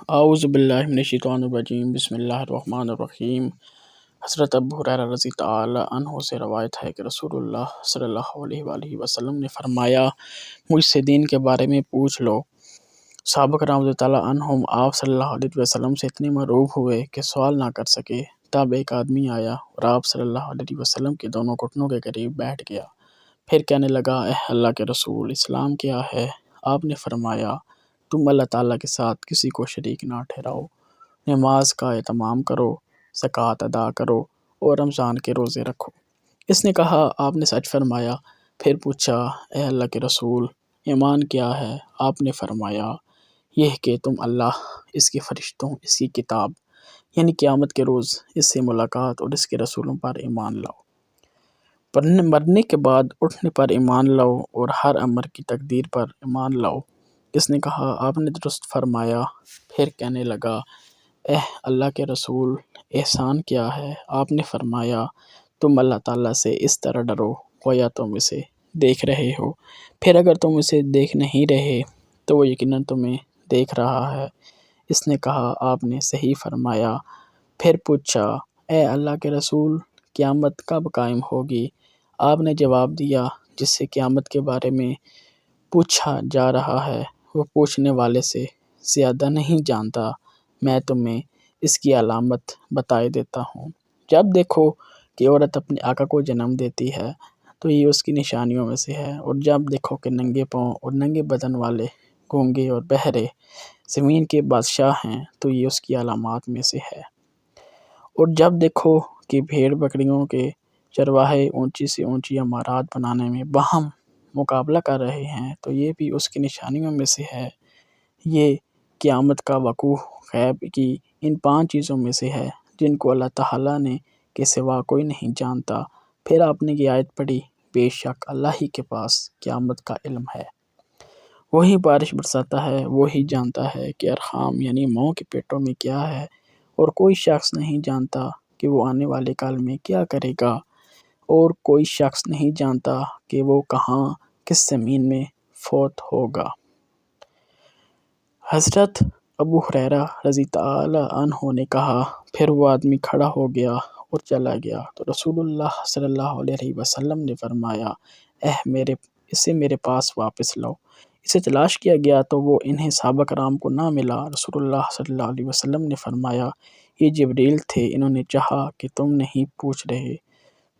اعوذ باللہ من الشیطان الرجیم، بسم اللہ الرحمن الرحیم۔ حضرت ابو ہریرہ رضی تعالی عنہ سے روایت ہے کہ رسول اللہ صلی اللہ علیہ وآلہ وسلم نے فرمایا، مجھ سے دین کے بارے میں پوچھ لو۔ صحابہ کرام رضی تعالی عنہم آپ صلی اللہ علیہ وسلم سے اتنے مرعوب ہوئے کہ سوال نہ کر سکے۔ تب ایک آدمی آیا اور آپ صلی اللہ علیہ وسلم کے دونوں گھٹنوں کے قریب بیٹھ گیا۔ پھر کہنے لگا، اے اللہ کے رسول، اسلام کیا ہے؟ آپ نے فرمایا، تم اللہ تعالیٰ کے ساتھ کسی کو شریک نہ ٹھہراؤ، نماز کا اہتمام کرو، زکوٰۃ ادا کرو اور رمضان کے روزے رکھو۔ اس نے کہا، آپ نے سچ فرمایا۔ پھر پوچھا، اے اللہ کے رسول، ایمان کیا ہے؟ آپ نے فرمایا، یہ کہ تم اللہ، اس کے فرشتوں، اس کی کتاب یعنی قیامت کے روز، اس سے ملاقات اور اس کے رسولوں پر ایمان لاؤ، مرنے کے بعد اٹھنے پر ایمان لاؤ اور ہر امر کی تقدیر پر ایمان لاؤ۔ اس نے کہا، آپ نے درست فرمایا۔ پھر کہنے لگا، اے اللہ کے رسول، احسان کیا ہے؟ آپ نے فرمایا، تم اللہ تعالیٰ سے اس طرح ڈرو گویا تم اسے دیکھ رہے ہو، پھر اگر تم اسے دیکھ نہیں رہے تو وہ یقیناً تمہیں دیکھ رہا ہے۔ اس نے کہا، آپ نے صحیح فرمایا۔ پھر پوچھا، اے اللہ کے رسول، قیامت کب قائم ہوگی؟ آپ نے جواب دیا، جس سے قیامت کے بارے میں پوچھا جا رہا ہے وہ پوچھنے والے سے زیادہ نہیں جانتا، میں تمہیں اس کی علامت بتائے دیتا ہوں۔ جب دیکھو کہ عورت اپنے آقا کو جنم دیتی ہے تو یہ اس کی نشانیوں میں سے ہے، اور جب دیکھو کہ ننگے پاؤں اور ننگے بدن والے، گونگے اور بہرے زمین کے بادشاہ ہیں تو یہ اس کی علامات میں سے ہے، اور جب دیکھو کہ بھیڑ بکریوں کے چرواہے اونچی سے اونچی عمارات بنانے میں باہم مقابلہ کر رہے ہیں تو یہ بھی اس کی نشانیوں میں سے ہے۔ یہ قیامت کا وقوع غیب کی ان 5 چیزوں میں سے ہے جن کو اللہ تعالیٰ نے کے سوا کوئی نہیں جانتا۔ پھر آپ نے یہ آیت پڑھی، بے شک اللہ ہی کے پاس قیامت کا علم ہے، وہی بارش برساتا ہے، وہی جانتا ہے کہ ارحام یعنی ماؤں کے پیٹوں میں کیا ہے، اور کوئی شخص نہیں جانتا کہ وہ آنے والے کال میں کیا کرے گا، اور کوئی شخص نہیں جانتا کہ وہ کہاں کس زمین میں فوت ہوگا۔ حضرت ابو ہریرہ رضی تعالی عنہ نے کہا، پھر وہ آدمی کھڑا ہو گیا اور چلا گیا تو رسول اللہ صلی اللہ علیہ وسلم نے فرمایا، اسے میرے پاس واپس لاؤ۔ اسے تلاش کیا گیا تو وہ انہیں صحابہ کرام کو نہ ملا۔ رسول اللہ صلی اللہ علیہ وسلم نے فرمایا، یہ جبریل تھے، انہوں نے چاہا کہ تم نہیں پوچھ رہے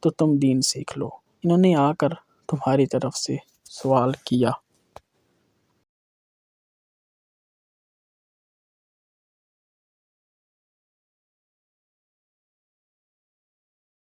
تو تم دین سیکھ لو، انہوں نے آ کر تمہاری طرف سے سوال کیا۔